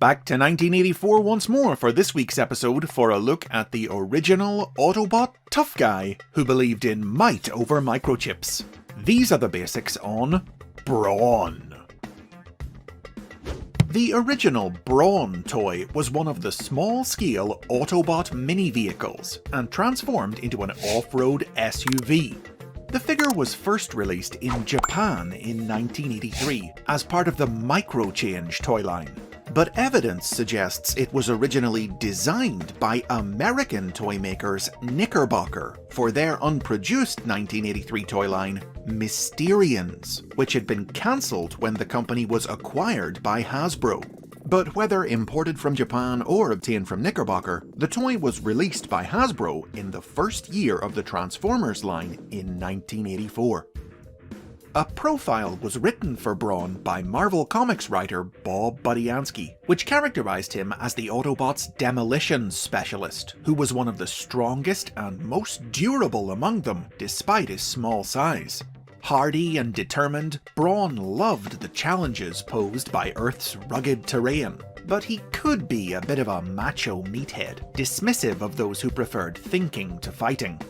Back to 1984 once more for this week's episode for a look at the original Autobot tough guy who believed in might over microchips. These are the basics on BRAWN. The original BRAWN toy was one of the small-scale Autobot mini-vehicles and transformed into an off-road SUV. The figure was first released in Japan in 1983 as part of the Microchange toy line, but evidence suggests it was originally designed by American toy makers Knickerbocker for their unproduced 1983 toy line Mysterians, which had been cancelled when the company was acquired by Hasbro. But whether imported from Japan or obtained from Knickerbocker, the toy was released by Hasbro in the first year of the Transformers line in 1984. A profile was written for BRAWN by Marvel Comics writer Bob Budiansky, which characterized him as the Autobots' demolition specialist, who was one of the strongest and most durable among them despite his small size. Hardy and determined, BRAWN loved the challenges posed by Earth's rugged terrain, but he could be a bit of a macho meathead, dismissive of those who preferred thinking to fighting.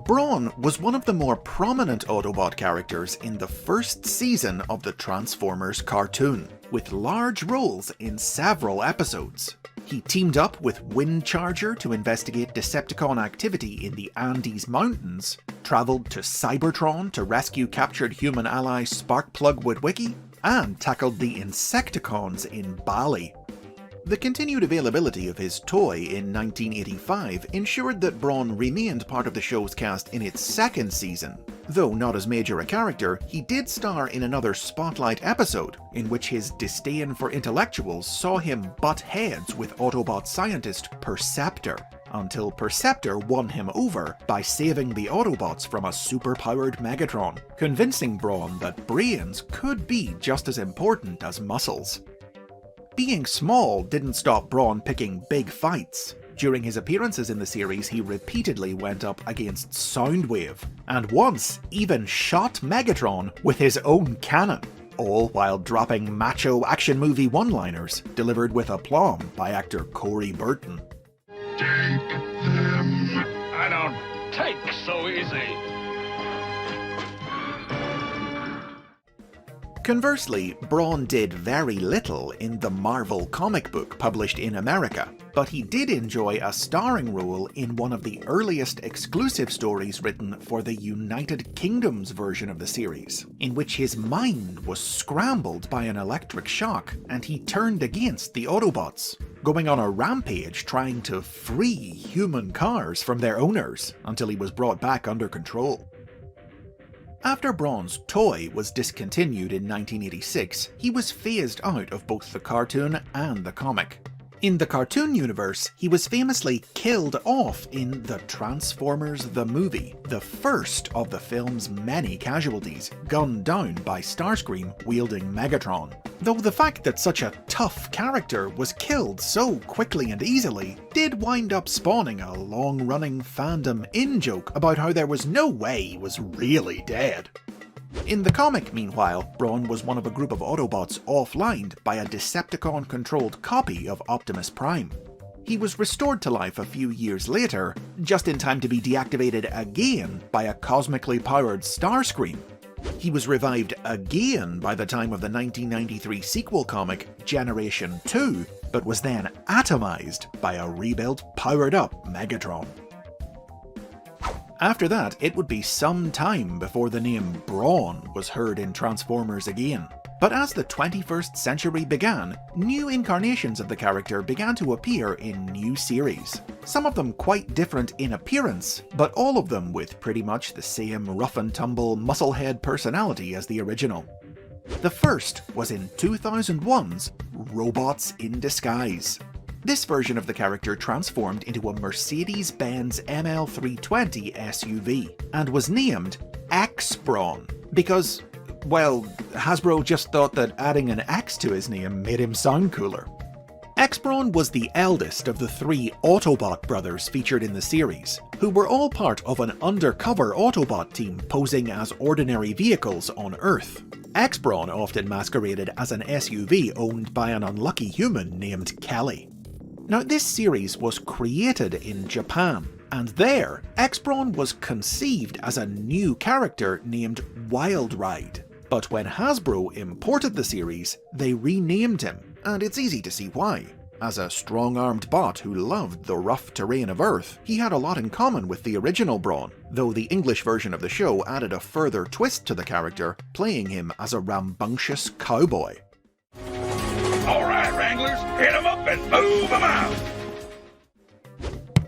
BRAWN was one of the more prominent Autobot characters in the first season of the Transformers cartoon, with large roles in several episodes. He teamed up with Windcharger to investigate Decepticon activity in the Andes Mountains, travelled to Cybertron to rescue captured human ally Sparkplug Witwicky, and tackled the Insecticons in Bali. The continued availability of his toy in 1985 ensured that BRAWN remained part of the show's cast in its second season. Though not as major a character, he did star in another Spotlight episode, in which his disdain for intellectuals saw him butt heads with Autobot scientist Perceptor, until Perceptor won him over by saving the Autobots from a superpowered Megatron, convincing BRAWN that brains could be just as important as muscles. Being small didn't stop BRAWN picking big fights. During his appearances in the series, he repeatedly went up against Soundwave, and once even shot Megatron with his own cannon, all while dropping macho action movie one-liners delivered with aplomb by actor Corey Burton. Take them. I don't take so easy. Conversely, BRAWN did very little in the Marvel comic book published in America, but he did enjoy a starring role in one of the earliest exclusive stories written for the United Kingdom's version of the series, in which his mind was scrambled by an electric shock and he turned against the Autobots, going on a rampage trying to free human cars from their owners until he was brought back under control. After BRAWN's toy was discontinued in 1986, he was phased out of both the cartoon and the comic. In the cartoon universe, he was famously killed off in The Transformers the Movie, the first of the film's many casualties, gunned down by Starscream wielding Megatron. Though the fact that such a tough character was killed so quickly and easily did wind up spawning a long-running fandom in-joke about how there was no way he was really dead. In the comic, meanwhile, BRAWN was one of a group of Autobots offlined by a Decepticon-controlled copy of Optimus Prime. He was restored to life a few years later, just in time to be deactivated again by a cosmically powered Starscream. He was revived again by the time of the 1993 sequel comic Generation 2, but was then atomized by a rebuilt, powered-up Megatron. After that, it would be some time before the name BRAWN was heard in Transformers again. But as the 21st century began, new incarnations of the character began to appear in new series. Some of them quite different in appearance, but all of them with pretty much the same rough-and-tumble, musclehead personality as the original. The first was in 2001's Robots in Disguise. This version of the character transformed into a Mercedes-Benz ML320 SUV, and was named X-BRAWN, because, well, Hasbro just thought that adding an X to his name made him sound cooler. BRAWN was the eldest of the 3 Autobot brothers featured in the series, who were all part of an undercover Autobot team posing as ordinary vehicles on Earth. BRAWN often masqueraded as an SUV owned by an unlucky human named Kelly. Now, this series was created in Japan, and there, BRAWN was conceived as a new character named Wild Ride. But when Hasbro imported the series, they renamed him, and it's easy to see why. As a strong-armed bot who loved the rough terrain of Earth, he had a lot in common with the original BRAWN, though the English version of the show added a further twist to the character, playing him as a rambunctious cowboy. Alright, Wranglers, hit 'em up and move 'em out!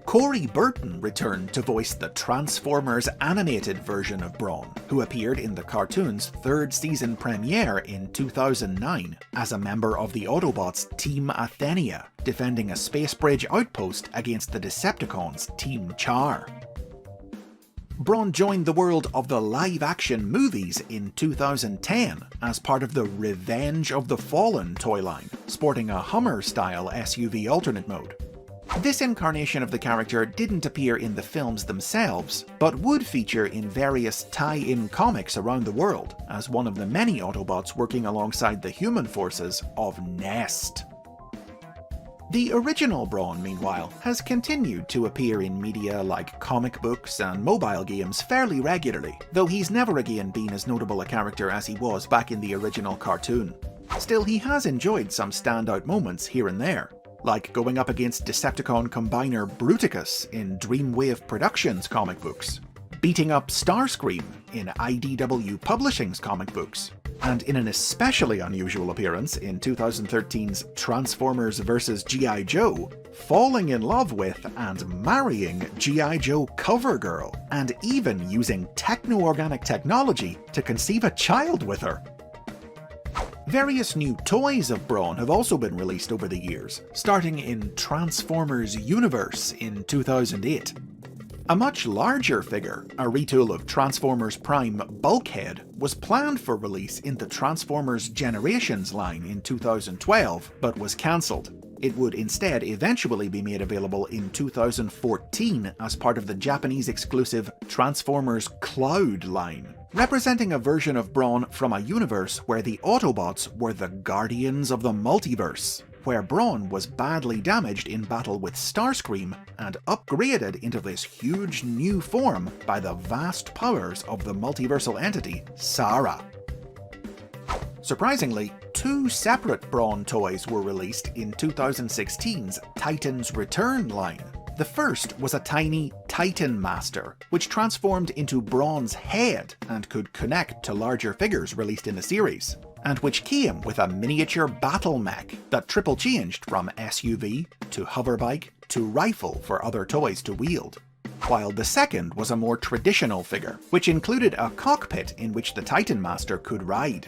Corey Burton returned to voice the Transformers animated version of BRAWN, who appeared in the cartoon's 3rd season premiere in 2009 as a member of the Autobots' Team Athenia, defending a space bridge outpost against the Decepticons' Team Char. BRAWN joined the world of the live-action movies in 2010 as part of the Revenge of the Fallen toy line, sporting a Hummer-style SUV alternate mode. This incarnation of the character didn't appear in the films themselves, but would feature in various tie-in comics around the world, as one of the many Autobots working alongside the human forces of Nest. The original BRAWN, meanwhile, has continued to appear in media like comic books and mobile games fairly regularly, though he's never again been as notable a character as he was back in the original cartoon. Still, he has enjoyed some standout moments here and there, like going up against Decepticon combiner Bruticus in Dreamwave Productions comic books, beating up Starscream in IDW Publishing's comic books, and in an especially unusual appearance in 2013's Transformers vs. G.I. Joe, falling in love with and marrying G.I. Joe CoverGirl, and even using techno-organic technology to conceive a child with her. Various new toys of BRAWN have also been released over the years, starting in Transformers Universe in 2008. A much larger figure, a retool of Transformers Prime Bulkhead, was planned for release in the Transformers Generations line in 2012, but was cancelled. It would instead eventually be made available in 2014 as part of the Japanese exclusive Transformers Cloud line, representing a version of BRAWN from a universe where the Autobots were the guardians of the multiverse, where BRAWN was badly damaged in battle with Starscream and upgraded into this huge new form by the vast powers of the multiversal entity Sara. Surprisingly, 2 separate BRAWN toys were released in 2016's Titan's Return line. The first was a tiny Titan Master, which transformed into BRAWN's head and could connect to larger figures released in the series, and which came with a miniature battle mech that triple changed from SUV to hoverbike to rifle for other toys to wield. While the second was a more traditional figure, which included a cockpit in which the Titan Master could ride.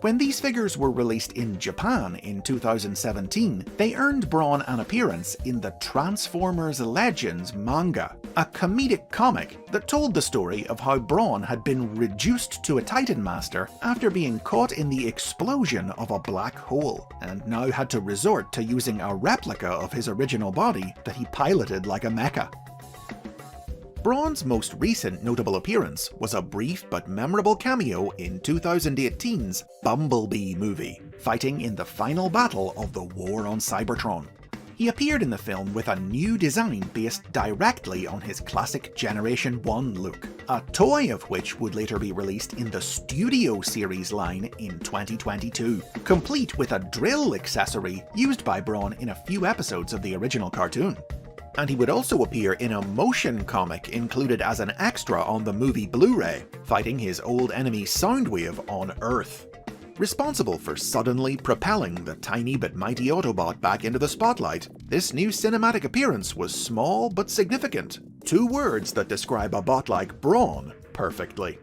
When these figures were released in Japan in 2017, they earned BRAWN an appearance in the Transformers Legends manga, a comedic comic that told the story of how BRAWN had been reduced to a Titan Master after being caught in the explosion of a black hole, and now had to resort to using a replica of his original body that he piloted like a mecha. BRAWN's most recent notable appearance was a brief but memorable cameo in 2018's Bumblebee movie, fighting in the final battle of the War on Cybertron. He appeared in the film with a new design based directly on his classic Generation 1 look, a toy of which would later be released in the Studio Series line in 2022, complete with a drill accessory used by BRAWN in a few episodes of the original cartoon. And he would also appear in a motion comic included as an extra on the movie Blu-ray, fighting his old enemy Soundwave on Earth. Responsible for suddenly propelling the tiny but mighty Autobot back into the spotlight, this new cinematic appearance was small but significant, 2 words that describe a bot like BRAWN perfectly.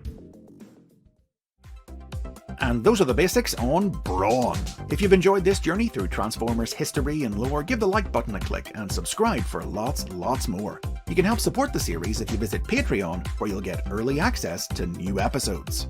And those are the basics on BRAWN. If you've enjoyed this journey through Transformers history and lore, give the like button a click and subscribe for lots more. You can help support the series if you visit Patreon, where you'll get early access to new episodes.